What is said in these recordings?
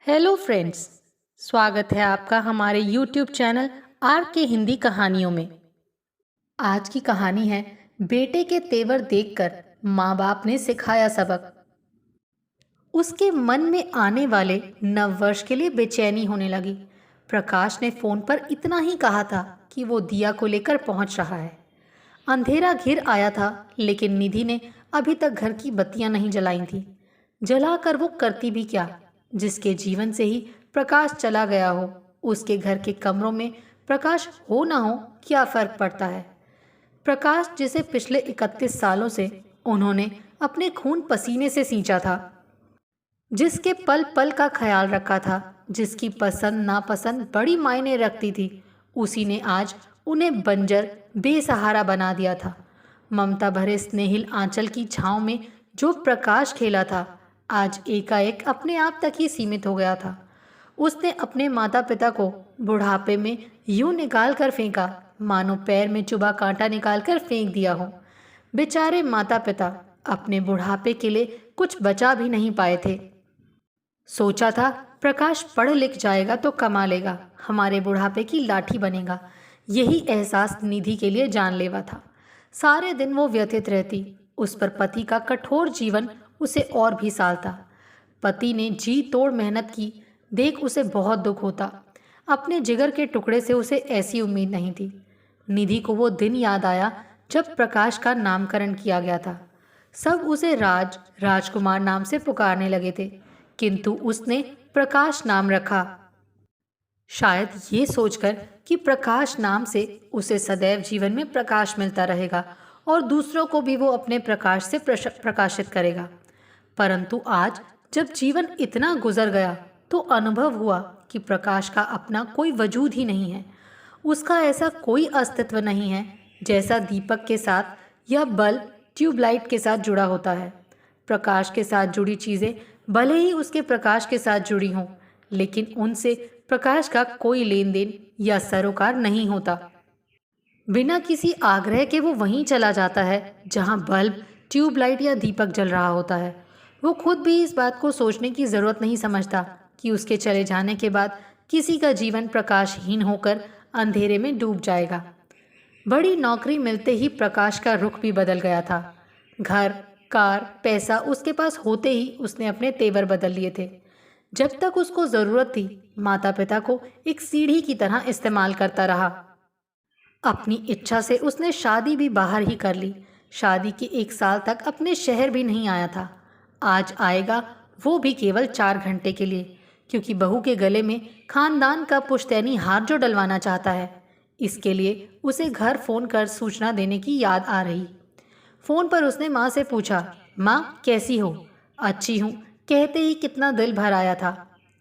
Hello friends. स्वागत है आपका हमारे यूट्यूब चैनल आर के हिंदी कहानियों में। आज की कहानी है बेटे के तेवर देखकर माँ बाप ने सिखाया सबक। उसके मन में आने वाले नव वर्ष के लिए बेचैनी होने लगी। प्रकाश ने फोन पर इतना ही कहा था कि वो दिया को लेकर पहुंच रहा है। अंधेरा घिर आया था, लेकिन निधि ने अभी तक घर की बत्तियां नहीं जलाई थी। जलाकर वो करती भी क्या, जिसके जीवन से ही प्रकाश चला गया हो। उसके घर के कमरों में प्रकाश हो ना हो क्या फर्क पड़ता है। प्रकाश जिसे पिछले 31 सालों से उन्होंने अपने खून पसीने से सींचा था, जिसके पल पल का ख्याल रखा था, जिसकी पसंद नापसंद बड़ी मायने रखती थी, उसी ने आज उन्हें बंजर बेसहारा बना दिया था। ममता भरे स्नेहिल आंचल की छांव में जो प्रकाश खेला था, आज एकाएक अपने आप तक ही सीमित हो गया था। उसने अपने माता पिता को बुढ़ापे में यूं निकाल कर फेंका, मानो पैर में चुभा कांटा निकाल कर फेंक दिया हो। बेचारे माता पिता अपने बुढ़ापे के लिए कुछ बचा भी नहीं पाए थे। सोचा था प्रकाश पढ़ लिख जाएगा तो कमा लेगा, हमारे बुढ़ापे की लाठी बनेगा। यही एहसास निधि के लिए जानलेवा था। सारे दिन वो व्यथित रहती, उस पर पति का कठोर जीवन उसे और भी सालता। पति ने जी तोड़ मेहनत की देख उसे बहुत दुख होता। अपने जिगर के टुकड़े से उसे ऐसी उम्मीद नहीं थी। निधि को वो दिन याद आया जब प्रकाश का नामकरण किया गया था। सब उसे राजकुमार नाम से पुकारने लगे थे, किंतु उसने प्रकाश नाम रखा, शायद ये सोचकर कि प्रकाश नाम से उसे सदैव जीवन में प्रकाश मिलता रहेगा और दूसरों को भी वो अपने प्रकाश से प्रकाशित करेगा। परंतु आज जब जीवन इतना गुजर गया तो अनुभव हुआ कि प्रकाश का अपना कोई वजूद ही नहीं है। उसका ऐसा कोई अस्तित्व नहीं है जैसा दीपक के साथ या बल्ब ट्यूबलाइट के साथ जुड़ा होता है। प्रकाश के साथ जुड़ी चीज़ें भले ही उसके प्रकाश के साथ जुड़ी हों, लेकिन उनसे प्रकाश का कोई लेन देन या सरोकार नहीं होता। बिना किसी आग्रह के वो वहीं चला जाता है जहां बल्ब ट्यूबलाइट या दीपक जल रहा होता है। वो खुद भी इस बात को सोचने की ज़रूरत नहीं समझता कि उसके चले जाने के बाद किसी का जीवन प्रकाशहीन होकर अंधेरे में डूब जाएगा। बड़ी नौकरी मिलते ही प्रकाश का रुख भी बदल गया था। घर, कार, पैसा उसके पास होते ही उसने अपने तेवर बदल लिए थे। जब तक उसको ज़रूरत थी, माता पिता को एक सीढ़ी की तरह इस्तेमाल करता रहा। अपनी इच्छा से उसने शादी भी बाहर ही कर ली। शादी के 1 साल तक अपने शहर भी नहीं आया था। आज आएगा, वो भी केवल 4 घंटे के लिए, क्योंकि बहू के गले में खानदान का पुश्तैनी हार जो डलवाना चाहता है। इसके लिए उसे घर फ़ोन कर सूचना देने की याद आ रही। फ़ोन पर उसने माँ से पूछा, माँ कैसी हो? अच्छी हूँ कहते ही कितना दिल भर आया था।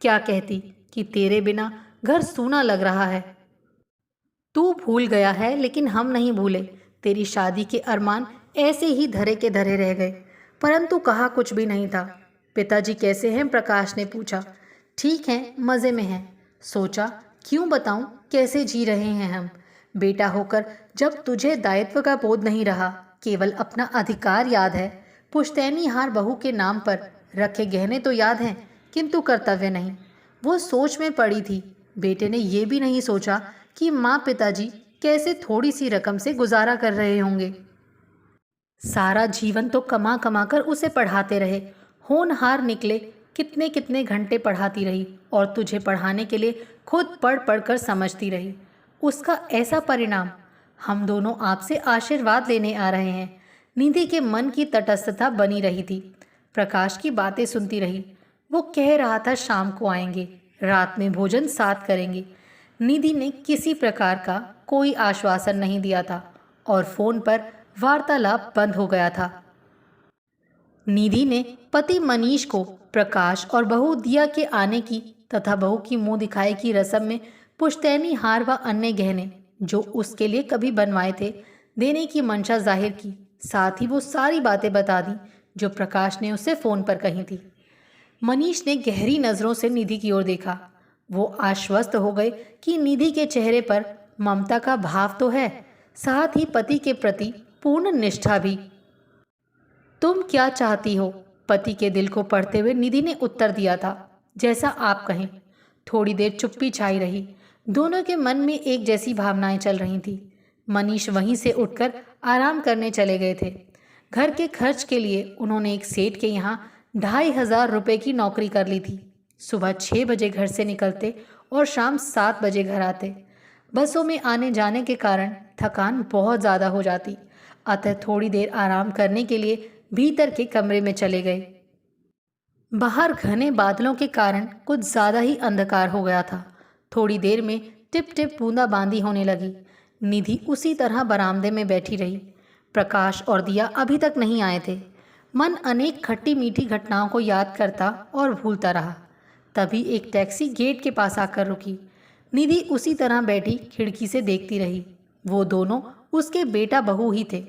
क्या कहती कि तेरे बिना घर सूना लग रहा है। तू भूल गया है लेकिन हम नहीं भूले। तेरी शादी के अरमान ऐसे ही धरे के धरे रह गए। परंतु कहा कुछ भी नहीं था। पिताजी कैसे हैं? प्रकाश ने पूछा। ठीक हैं, मज़े में हैं। सोचा क्यों बताऊं कैसे जी रहे हैं हम। बेटा होकर जब तुझे दायित्व का बोध नहीं रहा, केवल अपना अधिकार याद है। पुश्तैनी हार बहू के नाम पर रखे गहने तो याद हैं, किंतु कर्तव्य नहीं। वो सोच में पड़ी थी। बेटे ने ये भी नहीं सोचा कि माँ पिताजी कैसे थोड़ी सी रकम से गुजारा कर रहे होंगे। सारा जीवन तो कमा कमा कर उसे पढ़ाते रहे, होनहार निकले। कितने कितने घंटे पढ़ाती रही और तुझे पढ़ाने के लिए खुद पढ़ पढ़ कर समझती रही। उसका ऐसा परिणाम। हम दोनों आपसे आशीर्वाद लेने आ रहे हैं। निधि के मन की तटस्थता बनी रही थी। प्रकाश की बातें सुनती रही। वो कह रहा था शाम को आएंगे, रात में भोजन साथ करेंगे। निधि ने किसी प्रकार का कोई आश्वासन नहीं दिया था और फोन पर वार्तालाप बंद हो गया था। निधि ने पति मनीष को प्रकाश और बहू दिया के आने की तथा बहू की मुंह दिखाई की रस्म में पुश्तैनी हार व अन्य गहने जो उसके लिए कभी बनवाए थे देने की मंशा जाहिर की। साथ ही वो सारी बातें बता दी जो प्रकाश ने उसे फोन पर कही थी। मनीष ने गहरी नज़रों से निधि की ओर देखा। वो आश्वस्त हो गए कि निधि के चेहरे पर ममता का भाव तो है, साथ ही पति के प्रति पूर्ण निष्ठा भी। तुम क्या चाहती हो? पति के दिल को पढ़ते हुए निधि ने उत्तर दिया था। जैसा आप कहें। थोड़ी देर चुप्पी छाई रही। दोनों के मन में एक जैसी भावनाएं चल रही थी। मनीष वहीं से उठकर आराम करने चले गए थे। घर के खर्च के लिए उन्होंने एक सेठ के यहाँ 2500 रुपये की नौकरी कर ली थी। सुबह 6 बजे घर से निकलते और शाम 7 बजे घर आते। बसों में आने जाने के कारण थकान बहुत ज़्यादा हो जाती, अतः थोड़ी देर आराम करने के लिए भीतर के कमरे में चले गए। बाहर घने बादलों के कारण कुछ ज़्यादा ही अंधकार हो गया था। थोड़ी देर में टिप टिप बूंदाबांदी होने लगी। निधि उसी तरह बरामदे में बैठी रही। प्रकाश और दिया अभी तक नहीं आए थे। मन अनेक खट्टी मीठी घटनाओं को याद करता और भूलता रहा। तभी एक टैक्सी गेट के पास आकर रुकी। निधि उसी तरह बैठी खिड़की से देखती रही। वो दोनों उसके बेटा बहू ही थे,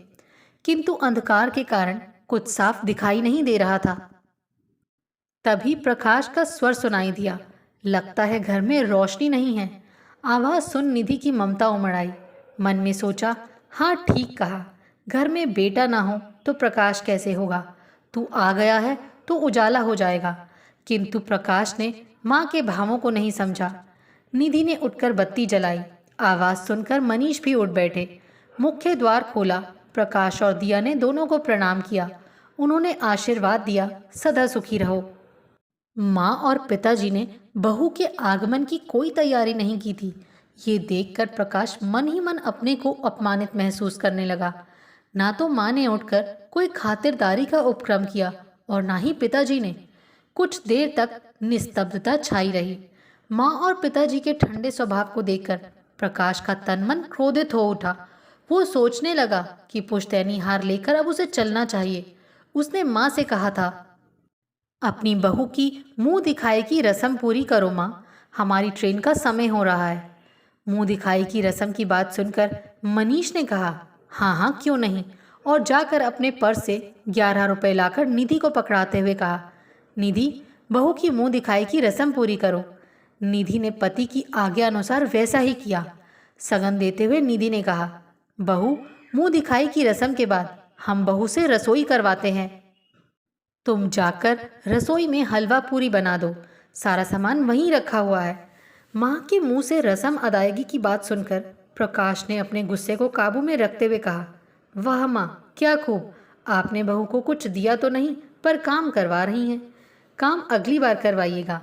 किंतु अंधकार के कारण कुछ साफ दिखाई नहीं दे रहा था। तभी प्रकाश का स्वर सुनाई दिया। लगता है घर में रोशनी नहीं है। आवाज़ सुन निधि की ममता उमड़ आई। मन में सोचा, हाँ ठीक कहा, घर में बेटा ना हो तो प्रकाश कैसे होगा। तू आ गया है तो उजाला हो जाएगा। किंतु प्रकाश ने माँ के भावों को नहीं समझा। निधि ने उठकर बत्ती जलाई। आवाज़ सुनकर मनीष भी उठ बैठे। मुख्य द्वार खोला। प्रकाश और दिया ने दोनों को प्रणाम किया। उन्होंने आशीर्वाद दिया, सदा सुखी रहो। माँ और पिताजी ने बहू के आगमन की कोई तैयारी नहीं की थी। ये देखकर प्रकाश मन ही मन अपने को अपमानित महसूस करने लगा। ना तो माँ ने उठकर कोई खातिरदारी का उपक्रम किया और ना ही पिताजी ने। कुछ देर तक निस्तब्धता छाई रही। माँ और पिताजी के ठंडे स्वभाव को देखकर प्रकाश का तन मन क्रोधित हो उठा। वो सोचने लगा कि पुश्तैनी हार लेकर अब उसे चलना चाहिए। उसने माँ से कहा था, अपनी बहू की मुंह दिखाई की रस्म पूरी करो माँ, हमारी ट्रेन का समय हो रहा है। मुंह दिखाई की रस्म की बात सुनकर मनीष ने कहा, हाँ हाँ क्यों नहीं, और जाकर अपने पर्स से 11 रुपये लाकर निधि को पकड़ाते हुए कहा, निधि बहू की मुंह दिखाई की रस्म पूरी करो। निधि ने पति की आज्ञा अनुसार वैसा ही किया। सगन देते हुए निधि ने कहा, बहू मुंह दिखाई की रस्म के बाद हम बहू से रसोई करवाते हैं। तुम जाकर रसोई में हलवा पूरी बना दो, सारा सामान वहीं रखा हुआ है। माँ के मुंह से रस्म अदायगी की बात सुनकर प्रकाश ने अपने गुस्से को काबू में रखते हुए कहा, वाह माँ क्या खूब, आपने बहू को कुछ दिया तो नहीं पर काम करवा रही हैं। काम अगली बार करवाइएगा।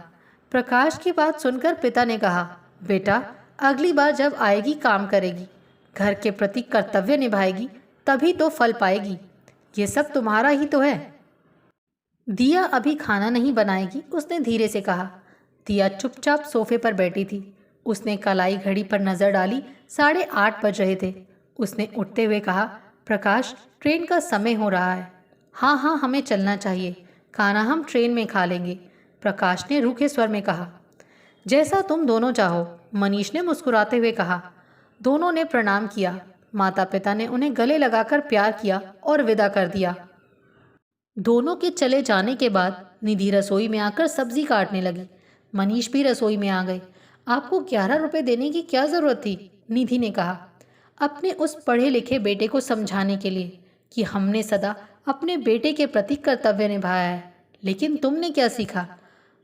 प्रकाश की बात सुनकर पिता ने कहा, बेटा अगली बार जब आएगी काम करेगी, घर के प्रति कर्तव्य निभाएगी, तभी तो फल पाएगी। ये सब तुम्हारा ही तो है। दिया अभी खाना नहीं बनाएगी, उसने धीरे से कहा। दिया चुपचाप सोफे पर बैठी थी। उसने कलाई घड़ी पर नजर डाली। 8:30 बज रहे थे। उसने उठते हुए कहा, प्रकाश ट्रेन का समय हो रहा है। हाँ हाँ हमें चलना चाहिए, खाना हम ट्रेन में खा लेंगे, प्रकाश ने रूखे स्वर में कहा। जैसा तुम दोनों चाहो, मनीष ने मुस्कुराते हुए कहा। दोनों ने प्रणाम किया। माता पिता ने उन्हें गले लगाकर प्यार किया और विदा कर दिया। दोनों के चले जाने के बाद निधि रसोई में आकर सब्जी काटने लगी। मनीष भी रसोई में आ गए। आपको 11 रुपये देने की क्या ज़रूरत थी, निधि ने कहा, अपने उस पढ़े लिखे बेटे को समझाने के लिए कि हमने सदा अपने बेटे के प्रति कर्तव्य निभाया है। लेकिन तुमने क्या सीखा?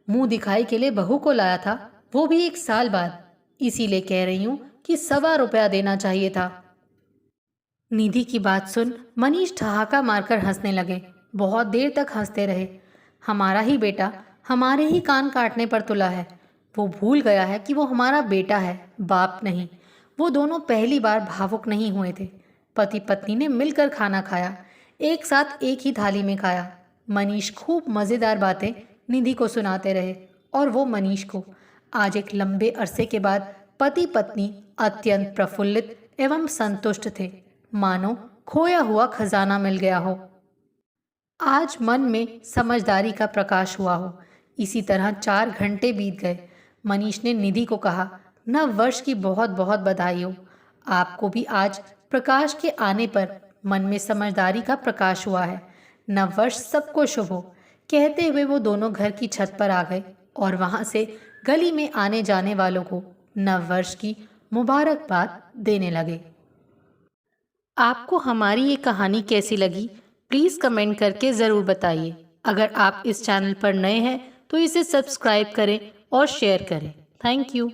मुंह दिखाई के लिए बहू को लाया था, वो भी 1 साल बाद। इसीलिए कह रही हूँ कि 1.25 रुपया देना चाहिए था। निधि की बात सुन मनीष ठहाका मारकर हंसने लगे। बहुत देर तक हंसते रहे। हमारा ही बेटा हमारे ही कान काटने पर तुला है। वो भूल गया है कि वो हमारा बेटा है, बाप नहीं। वो दोनों पहली बार भावुक नहीं हुए थे। पति पत्नी ने मिलकर खाना खाया, एक साथ एक ही थाली में खाया। मनीष खूब मज़ेदार बातें निधि को सुनाते रहे और वो मनीष को। आज एक लंबे अरसे के बाद पति पत्नी अत्यंत प्रफुल्लित एवं संतुष्ट थे, मानो खोया हुआ खजाना मिल गया हो। आज मन में समझदारी का प्रकाश हुआ हो। इसी तरह 4 घंटे बीत गए। मनीष ने निधि को कहा, नव वर्ष की बहुत बहुत बधाई हो। आपको भी आज प्रकाश के आने पर मन में समझदारी का प्रकाश हुआ है। नव वर्ष सबको शुभ हो। कहते हुए वो दोनों घर की छत पर आ गए और वहाँ से गली में आने जाने वालों को नव वर्ष की मुबारकबाद देने लगे। आपको हमारी ये कहानी कैसी लगी, प्लीज़ कमेंट करके ज़रूर बताइए। अगर आप इस चैनल पर नए हैं तो इसे सब्सक्राइब करें और शेयर करें। Thank you.